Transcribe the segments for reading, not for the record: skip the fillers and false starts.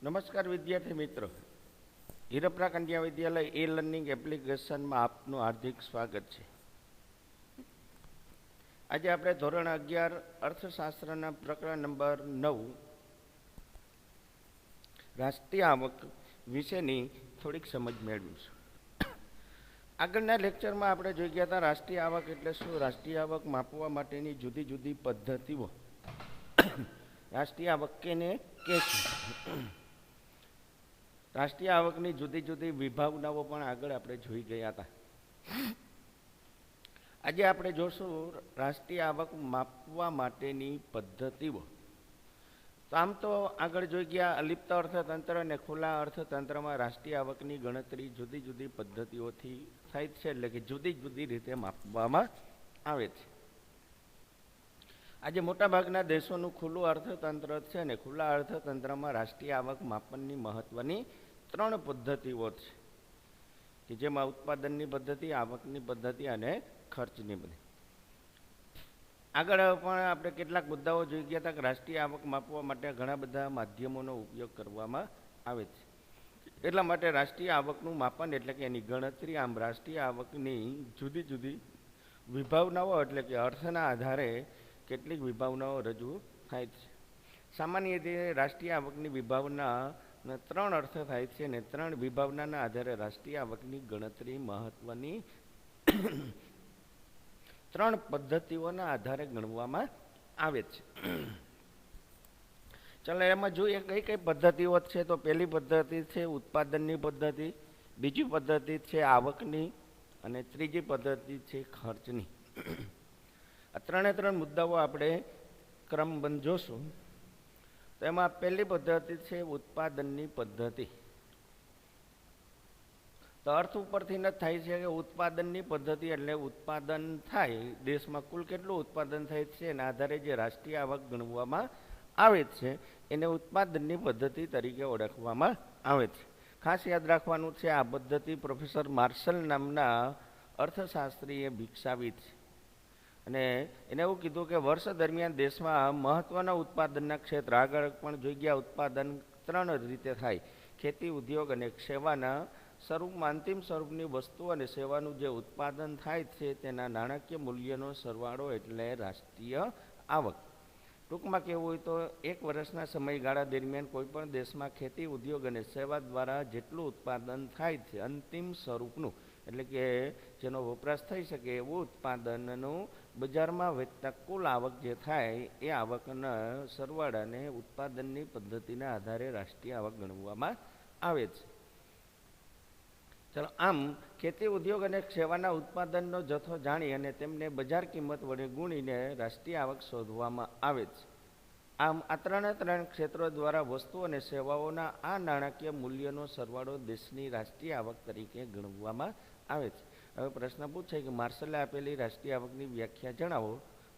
નમસ્કાર વિદ્યાર્થી મિત્રો, હીરપ્રા કન્યા વિદ્યાલય ઈ લર્નિંગ એપ્લિકેશનમાં આપનું હાર્દિક સ્વાગત છે. આજે આપણે ધોરણ 11 અર્થશાસ્ત્રના પ્રકરણ નંબર 9 રાષ્ટ્રીય આવક વિશેની થોડીક સમજ મેળવીશું. આગળના લેક્ચરમાં આપણે જોઈ ગયા હતા રાષ્ટ્રીય આવક એટલે શું, રાષ્ટ્રીય આવક માપવા માટેની જુદી જુદી પદ્ધતિઓ, રાષ્ટ્રીય આવક કેને કે છે, રાષ્ટ્રીય આવકની જુદી જુદી વિભાવનાઓ પણ આગળ આપણે જોઈ ગયા હતા. આજે આપણે જોશું રાષ્ટ્રીય આવક માપવા માટેની પદ્ધતિઓ. તો આમ તો આગળ જોઈ ગયા અલિપ્ત અર્થતંત્ર અને ખુલ્લા અર્થતંત્રમાં રાષ્ટ્રીય આવકની ગણતરી જુદી જુદી પદ્ધતિઓથી થાય છે, એટલે કે જુદી જુદી રીતે માપવામાં આવે છે. આજે મોટાભાગના દેશોનું ખુલ્લું અર્થતંત્ર છે ને ખુલ્લા અર્થતંત્રમાં રાષ્ટ્રીય આવક માપનની મહત્વની 3 પદ્ધતિઓ છે કે જેમાં ઉત્પાદનની પદ્ધતિ, આવકની પદ્ધતિ અને ખર્ચની પદ્ધતિ. આગળ પણ આપણે કેટલાક મુદ્દાઓ જોઈ ગયા હતા કે રાષ્ટ્રીય આવક માપવા માટે ઘણા બધા માધ્યમોનો ઉપયોગ કરવામાં આવે છે. એટલા માટે રાષ્ટ્રીય આવકનું માપન એટલે કે એની ગણતરી, આમ રાષ્ટ્રીય આવકની જુદી જુદી વિભાવનાઓ એટલે કે અર્થના આધારે કેટલીક વિભાવનાઓ રજૂ થાય છે. સામાન્ય રીતે રાષ્ટ્રીય આવકની વિભાવના 3 અર્થ થાય છે અને 3 વિભાવનાના આધારે રાષ્ટ્રીય આવકની ગણતરી મહત્વની 3 પદ્ધતિઓના આધારે ગણવામાં આવે છે. ચાલો એમાં જોઈએ કઈ કઈ પદ્ધતિઓ છે. તો પહેલી પદ્ધતિ છે ઉત્પાદનની પદ્ધતિ, બીજી પદ્ધતિ છે આવકની અને ત્રીજી પદ્ધતિ છે ખર્ચની. આ 3 મુદ્દાઓ આપણે ક્રમબંધ જોશું. તો એમાં પહેલી પદ્ધતિ છે ઉત્પાદનની પદ્ધતિ. તો અર્થ ઉપરથી ન થાય છે કે ઉત્પાદનની પદ્ધતિ એટલે ઉત્પાદન થાય, દેશમાં કુલ કેટલું ઉત્પાદન થાય છે એના આધારે જે રાષ્ટ્રીય આવક ગણવામાં આવે છે એને ઉત્પાદનની પદ્ધતિ તરીકે ઓળખવામાં આવે છે. ખાસ યાદ રાખવાનું છે આ પદ્ધતિ પ્રોફેસર માર્શલ નામના અર્થશાસ્ત્રીએ વિકસાવી છે અને એને એવું કીધું કે વર્ષ દરમિયાન દેશમાં મહત્વના ઉત્પાદનના ક્ષેત્ર, આગળ પણ જોઈ ગયા ઉત્પાદન 3 રીતે થાય, ખેતી, ઉદ્યોગ અને સેવાના સ્વરૂપમાં અંતિમ સ્વરૂપની વસ્તુ અને સેવાનું જે ઉત્પાદન થાય છે તેના નાણાકીય મૂલ્યનો સરવાળો એટલે રાષ્ટ્રીય આવક. ટૂંકમાં કહેવું હોય તો 1 વર્ષના સમયગાળા દરમિયાન કોઈપણ દેશમાં ખેતી, ઉદ્યોગ અને સેવા દ્વારા જેટલું ઉત્પાદન થાય છે અંતિમ સ્વરૂપનું એટલે કે જેનો વપરાશ થઈ શકે એવું ઉત્પાદનનું બજારમાં વેચતા કુલ આવક જે થાય એ આવકના સરવાળાને ઉત્પાદનની પદ્ધતિના આધારે રાષ્ટ્રીય આવક ગણવામાં આવે છે. ચાલો, આમ ખેતી, ઉદ્યોગ અને સેવાના ઉત્પાદનનો જથ્થો જાણી અને તેમને બજાર કિંમત વડે ગુણીને રાષ્ટ્રીય આવક શોધવામાં આવે છે. આમ આ 3 ક્ષેત્રો દ્વારા વસ્તુ અને સેવાઓના આ નાણાકીય મૂલ્યનો સરવાળો દેશની રાષ્ટ્રીય આવક તરીકે ગણવામાં આવે છે. હવે પ્રશ્ન પૂછાય કે માર્શલે આપેલી રાષ્ટ્રીય આવકની વ્યાખ્યા જણાવો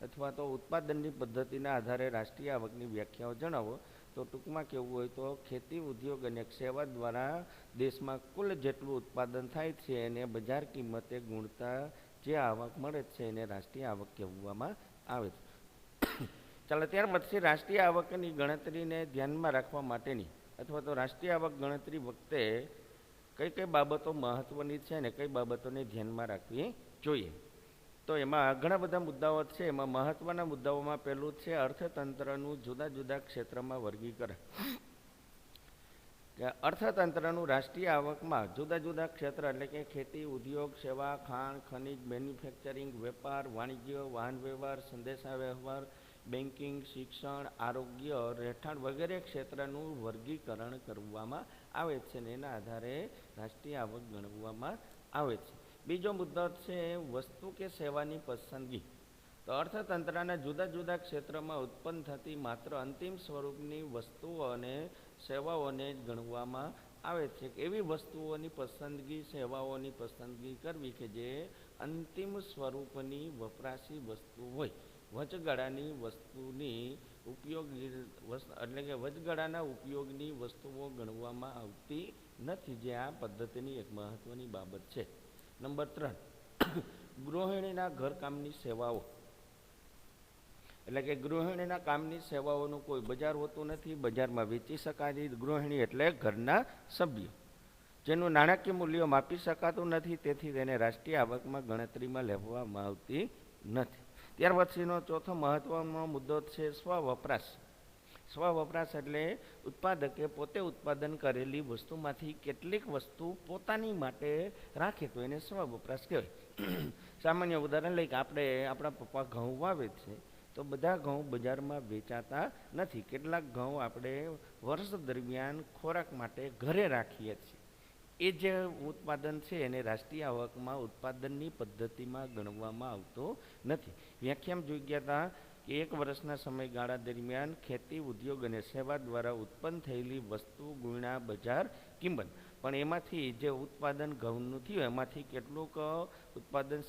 અથવા તો ઉત્પાદનની પદ્ધતિના આધારે રાષ્ટ્રીય આવકની વ્યાખ્યાઓ જણાવો. તો ટૂંકમાં કહેવું હોય તો ખેતી, ઉદ્યોગ અને સેવા દ્વારા દેશમાં કુલ જેટલું ઉત્પાદન થાય છે એને બજાર કિંમતે ગુણતા જે આવક મળે છે એને રાષ્ટ્રીય આવક કહેવામાં આવે છે. ચાલો, ત્યાર પછી રાષ્ટ્રીય આવકની ગણતરીને ધ્યાનમાં રાખવા માટેની અથવા તો રાષ્ટ્રીય આવક ગણતરી વખતે કઈ કઈ બાબતો મહત્વની છે અને કઈ બાબતોને ધ્યાનમાં રાખવી જોઈએ. તો એમાં ઘણા બધા મુદ્દાઓ છે. એમાં મહત્વના મુદ્દાઓમાં પહેલું છે અર્થતંત્રનું જુદા જુદા ક્ષેત્રમાં વર્ગીકરણ. અર્થતંત્રનું રાષ્ટ્રીય આવકમાં જુદા જુદા ક્ષેત્ર એટલે કે ખેતી, ઉદ્યોગ, સેવા, ખાણ, ખનિજ, મેન્યુફેક્ચરિંગ, વેપાર, વાણિજ્ય, વાહન વ્યવહાર, સંદેશા વ્યવહાર, બેન્કિંગ, શિક્ષણ, આરોગ્ય, રહેઠાણ વગેરે ક્ષેત્રનું વર્ગીકરણ કરવામાં આવે છે અને એના આધારે રાષ્ટ્રીય આવક ગણવામાં આવે છે. બીજો મુદ્દો છે વસ્તુ કે સેવાની પસંદગી. તો અર્થતંત્રના જુદા જુદા ક્ષેત્રમાં ઉત્પન્ન થતી માત્ર અંતિમ સ્વરૂપની વસ્તુઓ અને સેવાઓને જ ગણવામાં આવે છે. એવી વસ્તુઓની પસંદગી, સેવાઓની પસંદગી કરવી કે જે અંતિમ સ્વરૂપની વપરાશી વસ્તુ હોય, વચગાળાની વસ્તુની ઉપયોગી એટલે કે વચગાળાના ઉપયોગની વસ્તુઓ ગણવામાં આવતી નથી, જે આ પદ્ધતિની એક મહત્વની બાબત છે. નંબર 3, ગૃહિણીના ઘરકામની સેવાઓ. એટલે કે ગૃહિણીના કામની સેવાઓનું કોઈ બજાર હોતું નથી, બજારમાં વેચી શકાતી. ગૃહિણી એટલે ઘરના સભ્ય જેનું નાણાકીય મૂલ્ય માપી શકાતું નથી, તેથી તેને રાષ્ટ્રીય આવકમાં ગણતરીમાં લેવામાં આવતી નથી. ત્યાર પછીનો ચોથો મહત્વનો મુદ્દો છે સ્વવપરાશ. સ્વવપરાશ એટલે ઉત્પાદકે પોતે ઉત્પાદન કરેલી વસ્તુમાંથી કેટલીક વસ્તુ પોતાની માટે રાખે તો એને સ્વવપરાશ કહેવાય. સામાન્ય ઉદાહરણ લઈ કે આપણે આપણા પપ્પા ઘઉં વાવે છે, તો બધા ઘઉં બજારમાં વેચાતા નથી. કેટલાક ઘઉં આપણે વર્ષ દરમિયાન ખોરાક માટે ઘરે રાખીએ છીએ. એ જે ઉત્પાદન છે એને રાષ્ટ્રીય આવકમાં ઉત્પાદનની પદ્ધતિમાં ગણવામાં આવતો નથી. વ્યાખ્યામાં જોઈ ગયા હતા કે એક વર્ષના સમયગાળા દરમિયાન ખેતી, ઉદ્યોગ અને સેવા દ્વારા ઉત્પન્ન થયેલી વસ્તુ ગુણ્યા બજાર કિંમત. પણ એમાંથી જે ઉત્પાદન ઘઉંનું થયું એમાંથી કેટલુંક ઉત્પાદન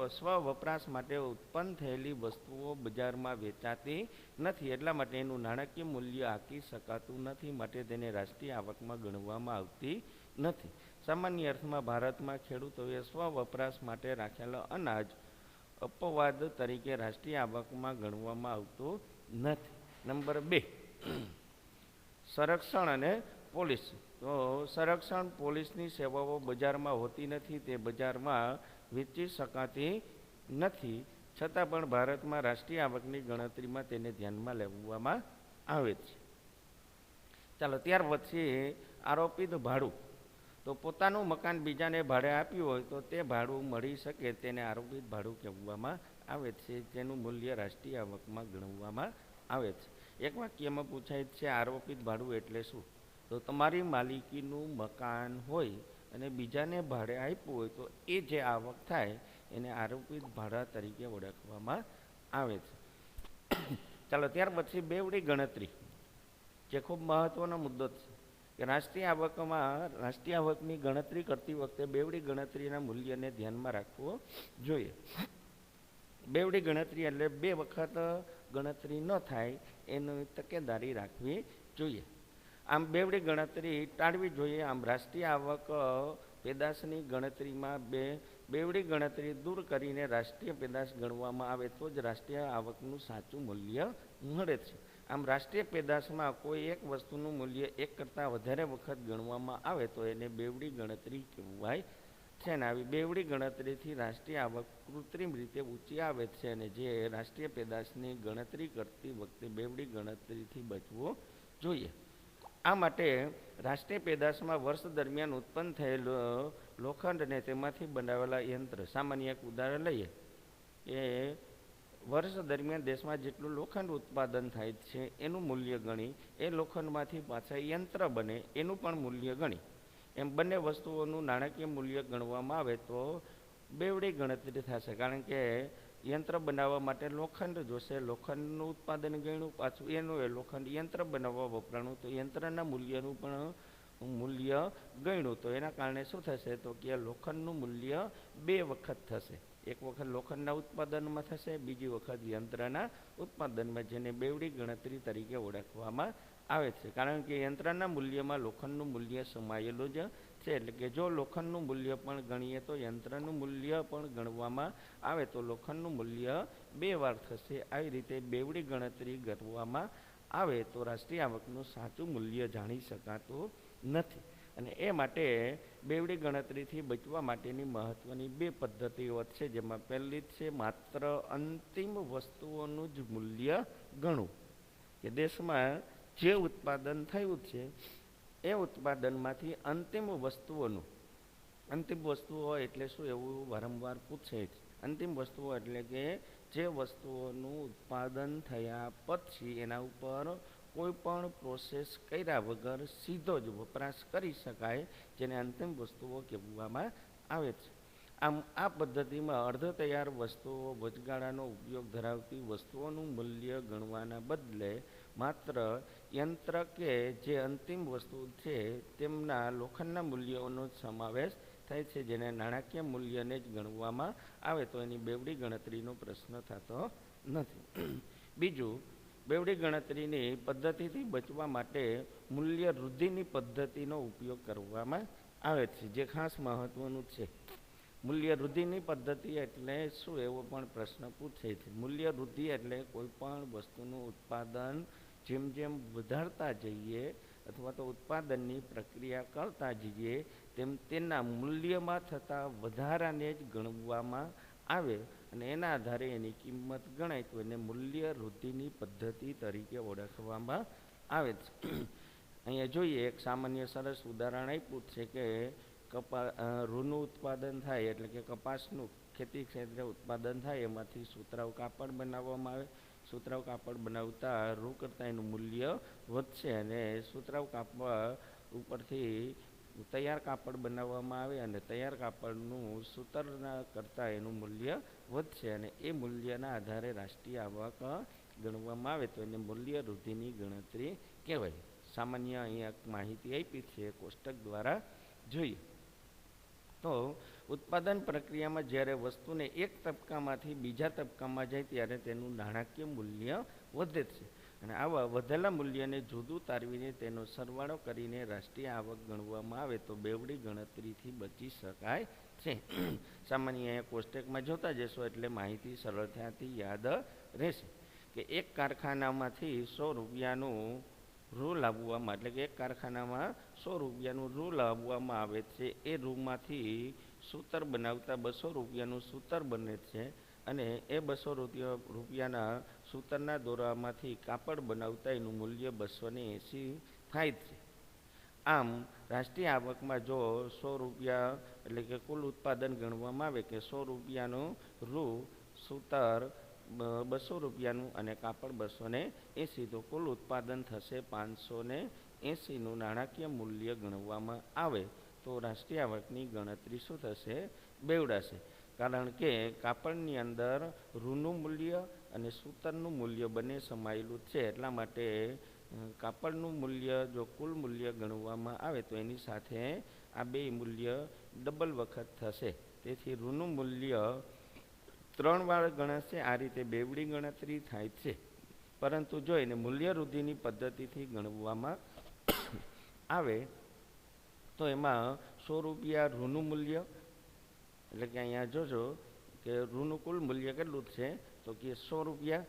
સ્વ વપરાશ માટે ઉત્પન્ન થયેલી વસ્તુઓ બજારમાં વેચાતી નથી, એટલા માટે એનું નાણાકીય મૂલ્ય આંકી શકાતું નથી, માટે તેને રાષ્ટ્રીય આવકમાં ગણવામાં આવતી નથી. સામાન્ય અર્થમાં ભારતમાં ખેડૂતોએ સ્વ વપરાશ માટે રાખેલા અનાજ અપવાદ તરીકે રાષ્ટ્રીય આવકમાં ગણવામાં આવતું નથી. નંબર 2, સંરક્ષણ અને પોલીસ. તો સંરક્ષણ પોલીસની સેવાઓ બજારમાં હોતી નથી, તે બજારમાં વેચી શકાતી નથી, છતાં પણ ભારતમાં રાષ્ટ્રીય આવકની ગણતરીમાં તેને ધ્યાનમાં લેવામાં આવે છે. ચાલો, ત્યાર પછી આરોપિત ભાડું. તો પોતાનું મકાન બીજાને ભાડે આપ્યું હોય તો તે ભાડું મળી શકે તેને આરોપિત ભાડું કહેવામાં આવે છે, જેનું મૂલ્ય રાષ્ટ્રીય આવકમાં ગણવામાં આવે છે. એક વાક્યમાં પૂછાય છે આરોપિત ભાડું એટલે શું? તો તમારી માલિકીનું મકાન હોય અને બીજાને ભાડે આપ્યું હોય તો એ જે આવક થાય એને આરોપિત ભાડા તરીકે ઓળખવામાં આવે છે. ચાલો, ત્યાર પછી બેવડી ગણતરી, જે ખૂબ મહત્વનો મુદ્દો છે કે રાષ્ટ્રીય આવકની ગણતરી કરતી વખતે બેવડી ગણતરીના મૂલ્યને ધ્યાનમાં રાખવું જોઈએ. બેવડી ગણતરી એટલે 2 વખત ગણતરી ન થાય એની તકેદારી રાખવી જોઈએ. આમ બેવડી ગણતરી ટાળવી જોઈએ. આમ રાષ્ટ્રીય આવક પેદાશની ગણતરીમાં બેવડી ગણતરી દૂર કરીને રાષ્ટ્રીય પેદાશ ગણવામાં આવે તો જ રાષ્ટ્રીય આવકનું સાચું મૂલ્ય મળે છે. આમ રાષ્ટ્રીય પેદાશમાં કોઈ એક વસ્તુનું મૂલ્ય એક કરતાં વધારે વખત ગણવામાં આવે તો એને બેવડી ગણતરી કહેવાય છે. ને આવી બેવડી ગણતરીથી રાષ્ટ્રીય આવક કૃત્રિમ રીતે ઊંચી આવે છે, અને જે રાષ્ટ્રીય પેદાશની ગણતરી કરતી વખતે બેવડી ગણતરીથી બચવું જોઈએ. આ માટે રાષ્ટ્રીય પેદાશમાં વર્ષ દરમિયાન ઉત્પન્ન થયેલ લોખંડ અને તેમાંથી બનાવેલા યંત્ર. સામાન્ય એક ઉદાહરણ લઈએ કે વર્ષ દરમિયાન દેશમાં જેટલું લોખંડ ઉત્પાદન થાય છે એનું મૂલ્ય ગણી, એ લોખંડમાંથી પાછા યંત્ર બને એનું પણ મૂલ્ય ગણી, એમ બંને વસ્તુઓનું નાણાકીય મૂલ્ય ગણવામાં આવે તો બેવડી ગણતરી થશે. કારણ કે યંત્ર બનાવવા માટે લોખંડ જોશે, લોખંડનું ઉત્પાદન ગણ્યું, પાછું એનું એ લોખંડ યંત્ર બનાવવા વપરાણું તો યંત્રના મૂલ્યનું પણ મૂલ્ય ગણ્યું, તો એના કારણે શું થશે તો કે લોખંડનું મૂલ્ય 2 વખત થશે. એક વખત લોખંડના ઉત્પાદનમાં થશે, બીજી વખત યંત્રના ઉત્પાદનમાં, જેને બેવડી ગણતરી તરીકે ઓળખવામાં આવે છે. કારણ કે યંત્રના મૂલ્યમાં લોખંડનું મૂલ્ય સમાયેલું જ છે, એટલે કે જો લોખંડનું મૂલ્ય પણ ગણીએ તો યંત્રનું મૂલ્ય પણ ગણવામાં આવે તો લોખંડનું મૂલ્ય 2 વાર થશે. આવી રીતે બેવડી ગણતરી કરવામાં આવે તો રાષ્ટ્રીય આવકનું સાચું મૂલ્ય જાણી શકાતું નથી. અને એ માટે બેવડી ગણતરીથી બચવા માટેની મહત્વની 2 પદ્ધતિઓ છે, જેમાં પહેલી છે માત્ર અંતિમ વસ્તુઓનું જ મૂલ્ય ગણવું. કે દેશમાં જે ઉત્પાદન થયું છે એ ઉત્પાદનમાંથી અંતિમ વસ્તુઓ એટલે શું એવું વારંવાર પૂછે છે. અંતિમ વસ્તુઓ એટલે કે જે વસ્તુઓનું ઉત્પાદન થયા પછી એના ઉપર કોઈ પણ પ્રોસેસ કર્યા વગર સીધો જ વપરાશ કરી શકાય, જેને અંતિમ વસ્તુઓ કહેવામાં આવે છે. આમ આ પદ્ધતિમાં અર્ધ તૈયાર વસ્તુઓ, વચગાળાનો ઉપયોગ ધરાવતી વસ્તુઓનું મૂલ્ય ગણવાના બદલે માત્ર યંત્ર કે જે અંતિમ વસ્તુ છે તેમના લોખંડના મૂલ્યોનો સમાવેશ થાય છે, જેને નાણાકીય મૂલ્યને જ ગણવામાં આવે તો એની બેવડી ગણતરીનો પ્રશ્ન થતો નથી. બીજું, બેવડી ગણતરીની પદ્ધતિથી બચવા માટે મૂલ્ય વૃદ્ધિની પદ્ધતિનો ઉપયોગ કરવામાં આવે છે, જે ખાસ મહત્વનું છે. મૂલ્ય વૃદ્ધિની પદ્ધતિ એટલે શું, એવો પણ પ્રશ્ન પૂછે છે. મૂલ્ય વૃદ્ધિ એટલે કોઈ પણ વસ્તુનું ઉત્પાદન જેમ જેમ વધારતા જઈએ અથવા તો ઉત્પાદનની પ્રક્રિયા કરતા જઈએ તેમ તેના મૂલ્યમાં થતા વધારાને જ ગણવામાં આવે અને એના આધારે એની કિંમત ગણાય તો એને મૂલ્ય વૃદ્ધિની પદ્ધતિ તરીકે ઓળખવામાં આવે છે. અહીંયા જોઈએ એક સામાન્ય સરસ ઉદાહરણ આપ્યું છે કે રૂનું ઉત્પાદન થાય એટલે કે કપાસનું ખેતી ક્ષેત્રે ઉત્પાદન થાય એમાંથી સુતરાઉ કાપડ બનાવવામાં આવે. સુતરાઉ કાપડ બનાવતા રૂ કરતાં એનું મૂલ્ય વધશે અને સુતરાઉ કાપડ ઉપરથી તૈયાર કાપડ બનાવવામાં આવે અને તૈયાર કાપડનું સૂતરના કરતાં એનું મૂલ્ય વધશે અને એ મૂલ્યના આધારે રાષ્ટ્રીય આવક ગણવામાં આવે તો એને મૂલ્ય વૃદ્ધિની ગણતરી કહેવાય. સામાન્ય અહીંયા માહિતી આપી છે કોષ્ટક દ્વારા જોઈએ તો ઉત્પાદન પ્રક્રિયામાં જ્યારે વસ્તુને એક તબક્કામાંથી બીજા તબક્કામાં જાય ત્યારે તેનું નાણાકીય મૂલ્ય વધે છે અને આવા વધેલા મૂલ્યને જુદું તારવીને તેનો સરવાળો કરીને રાષ્ટ્રીય આવક ગણવામાં આવે તો બેવડી ગણતરીથી બચી શકાય છે. સામાન્ય અહીંયા કોષ્ટકમાં જોતા જશો એટલે માહિતી સરળતાથી યાદ રહેશે કે એક કારખાનામાંથી 100 રૂપિયાનું રૂ લાવવામાં એટલે કે એક કારખાનામાં 100 રૂપિયાનું રૂ લાવવામાં આવે છે. એ રૂમાંથી સૂતર બનાવતા 200 રૂપિયાનું સૂતર બને છે અને એ 200 રૂપિયાના સૂતરના દોરામાંથી કાપડ બનાવતા એનું મૂલ્ય 280 થાય છે. આમ રાષ્ટ્રીય આવકમાં જો 100 રૂપિયા એટલે કે કુલ ઉત્પાદન ગણવામાં આવે કે 100 રૂપિયાનું રૂ, સૂતર 200 રૂપિયાનું અને કાપડ 280 તો કુલ ઉત્પાદન થશે 580નું નાણાકીય મૂલ્ય ગણવામાં આવે તો રાષ્ટ્રીય આવકની ગણતરી શું થશે, બેવડાશે. કારણ કે કાપડની અંદર રૂનું મૂલ્ય અને સૂતરનું મૂલ્ય બંને સમાયેલું છે એટલા માટે કાપડનું મૂલ્ય જો કુલ મૂલ્ય ગણવામાં આવે તો એની સાથે આ બે મૂલ્ય ડબલ વખત થશે. તેથી રૂનું મૂલ્ય 3 વાર ગણાશે. આ રીતે બેવડી ગણતરી થાય છે. પરંતુ જો એને મૂલ્ય વૃદ્ધિની પદ્ધતિથી ગણવામાં આવે તો એમાં 100 રૂપિયા રૂનું મૂલ્ય એટલે કે અહીંયા જોજો કે રૂનું કુલ મૂલ્ય કેટલું છે તો કે 100 રૂપિયા.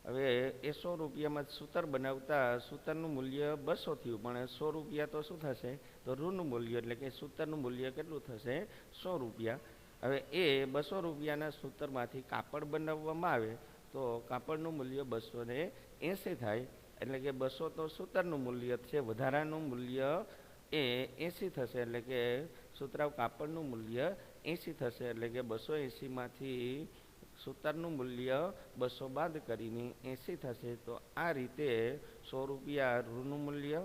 હવે એ 100 રૂપિયામાં સૂતર બનાવતા સૂતરનું મૂલ્ય 200 થયું પણ 100 રૂપિયા તો શું થશે તો રૂનું મૂલ્ય એટલે કે સૂતરનું મૂલ્ય કેટલું થશે 100 રૂપિયા. હવે એ 200 રૂપિયાના સૂતરમાંથી કાપડ બનાવવામાં આવે તો કાપડનું મૂલ્ય 280 થાય એટલે કે 200 તો સૂતરનું મૂલ્ય છે, વધારાનું મૂલ્ય એ 80 થશે એટલે કે સુતરાઉ કાપડનું મૂલ્ય 80 થશે એટલે કે 280માંથી સૂતરનું મૂલ્ય 200 બાદ કરીને 80 થશે. તો આ રીતે 100 રૂપિયા રૂનું મૂલ્ય,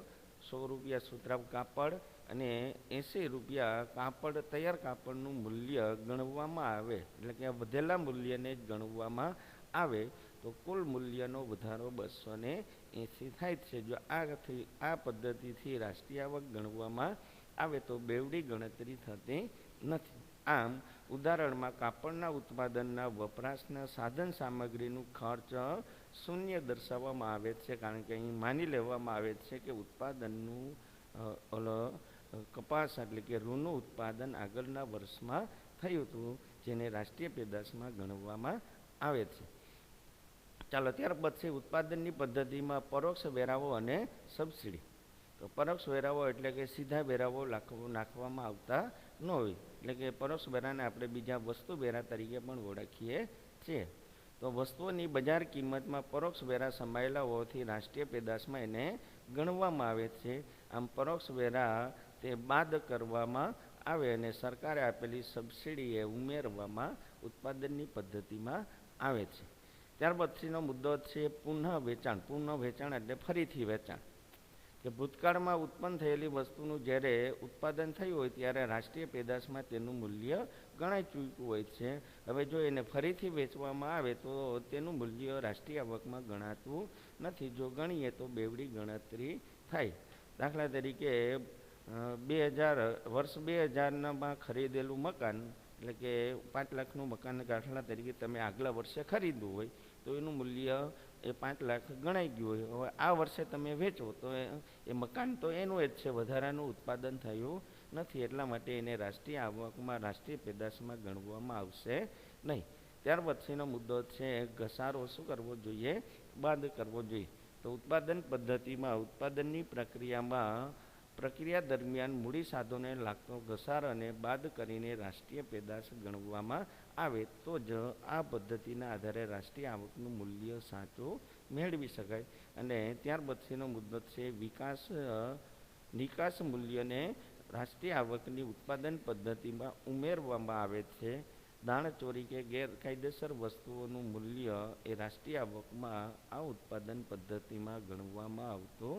100 રૂપિયા સુતરાઉ કાપડ અને 80 રૂપિયા કાપડ તૈયાર કાપડનું મૂલ્ય ગણવામાં આવે એટલે કે વધેલા મૂલ્યને જ ગણવામાં આવે તો કુલ મૂલ્યનો વધારો 280 થાય છે. જો આ પદ્ધતિથી રાષ્ટ્રીય આવક ગણવામાં આવે તો બેવડી ગણતરી થતી નથી. આમ ઉદાહરણમાં કાપડના ઉત્પાદનના વપરાશના સાધન સામગ્રીનું ખર્ચ શૂન્ય દર્શાવવામાં આવે છે કારણ કે અહીં માની લેવામાં આવે છે કે ઉત્પાદનનું કપાસ એટલે કે રૂનું ઉત્પાદન આગળના વર્ષમાં થયું હતું જેને રાષ્ટ્રીય પેદાશમાં ગણવામાં આવે છે. ચાલો ત્યાર પછી ઉત્પાદનની પદ્ધતિમાં પરોક્ષ વેરાઓ અને સબસિડી. તો પરોક્ષ વેરાઓ એટલે કે સીધા વેરાઓ નાખવામાં આવતા ન હોય એટલે કે પરોક્ષ વેરાને આપણે બીજા વસ્તુ વેરા તરીકે પણ ઓળખીએ છીએ. તો વસ્તુઓની બજાર કિંમતમાં પરોક્ષ વેરા સમાયેલા હોવાથી રાષ્ટ્રીય પેદાશમાં એને ગણવામાં આવે છે. આમ પરોક્ષ વેરા તે બાદ કરવામાં આવે અને સરકારે આપેલી સબસિડી એ ઉમેરવામાં ઉત્પાદનની પદ્ધતિમાં આવે છે. ત્યાર પછીનો મુદ્દો છે પુનઃ વેચાણ. પુનઃ વેચાણ એટલે ફરીથી વેચાણ. કે ભૂતકાળમાં ઉત્પન્ન થયેલી વસ્તુનું જ્યારે ઉત્પાદન થયું હોય ત્યારે રાષ્ટ્રીય પેદાશમાં તેનું મૂલ્ય ગણાઈ ચૂક્યું હોય છે. હવે જો એને ફરીથી વેચવામાં આવે તો તેનું મૂલ્ય રાષ્ટ્રીય આવકમાં ગણાતું નથી. જો ગણીએ તો બેવડી ગણતરી થાય. દાખલા તરીકે 2000માં ખરીદેલું મકાન એટલે કે 5 લાખનું મકાન દાખલા તરીકે તમે આગલા વર્ષે ખરીદ્યું હોય તો એનું મૂલ્ય એ 5 લાખ ગણાઈ ગયું હોય. હવે આ વર્ષે તમે વેચો તો એ મકાન તો એનું જ છે, વધારાનું ઉત્પાદન થયું નથી, એટલા માટે એને રાષ્ટ્રીય આવકમાં રાષ્ટ્રીય પેદાશમાં ગણવામાં આવશે નહીં. ત્યાર પછીનો મુદ્દો છે ઘસારો શું કરવો જોઈએ, બાદ કરવો જોઈએ. તો ઉત્પાદન પદ્ધતિમાં ઉત્પાદનની પ્રક્રિયા દરમિયાન મૂડી સાધનોને લાગતો ઘસારાને બાદ કરીને રાષ્ટ્રીય પેદાશ ગણવામાં આવે તો જ આ પદ્ધતિના આધારે રાષ્ટ્રીય આવકનું મૂલ્ય સાચું મેળવી શકાય. અને ત્યાર પછીનો મુદ્દો છે નિકાસ મૂલ્યને રાષ્ટ્રીય આવકની ઉત્પાદન પદ્ધતિમાં ઉમેરવામાં આવે છે. દાણચોરી કે ગેરકાયદેસર વસ્તુઓનું મૂલ્ય એ રાષ્ટ્રીય આવકમાં આ ઉત્પાદન પદ્ધતિમાં ગણવામાં આવતું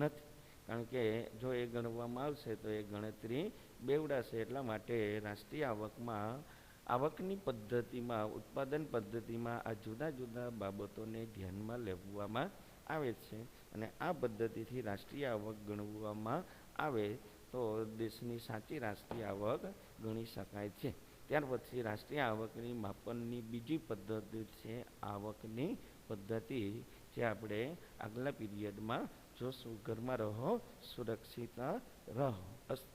નથી, કારણ કે જો એ ગણવામાં આવશે તો એ ગણતરી બેવડાશે. એટલા માટે રાષ્ટ્રીય આવકની પદ્ધતિમાં ઉત્પાદન પદ્ધતિમાં આ જુદા જુદા બાબતોને ધ્યાનમાં લેવામાં આવે છે. અને આ પદ્ધતિથી રાષ્ટ્રીય આવક ગણવામાં આવે તો દેશની સાચી રાષ્ટ્રીય આવક ગણી શકાય છે. ત્યાર પછી રાષ્ટ્રીય આવકની માપનની બીજી પદ્ધતિ છે આવકની પદ્ધતિ, જે આપણે આગલા પીરિયડમાં જોશું. ઘરમાં રહો, સુરક્ષિત રહો. અસ્તુ.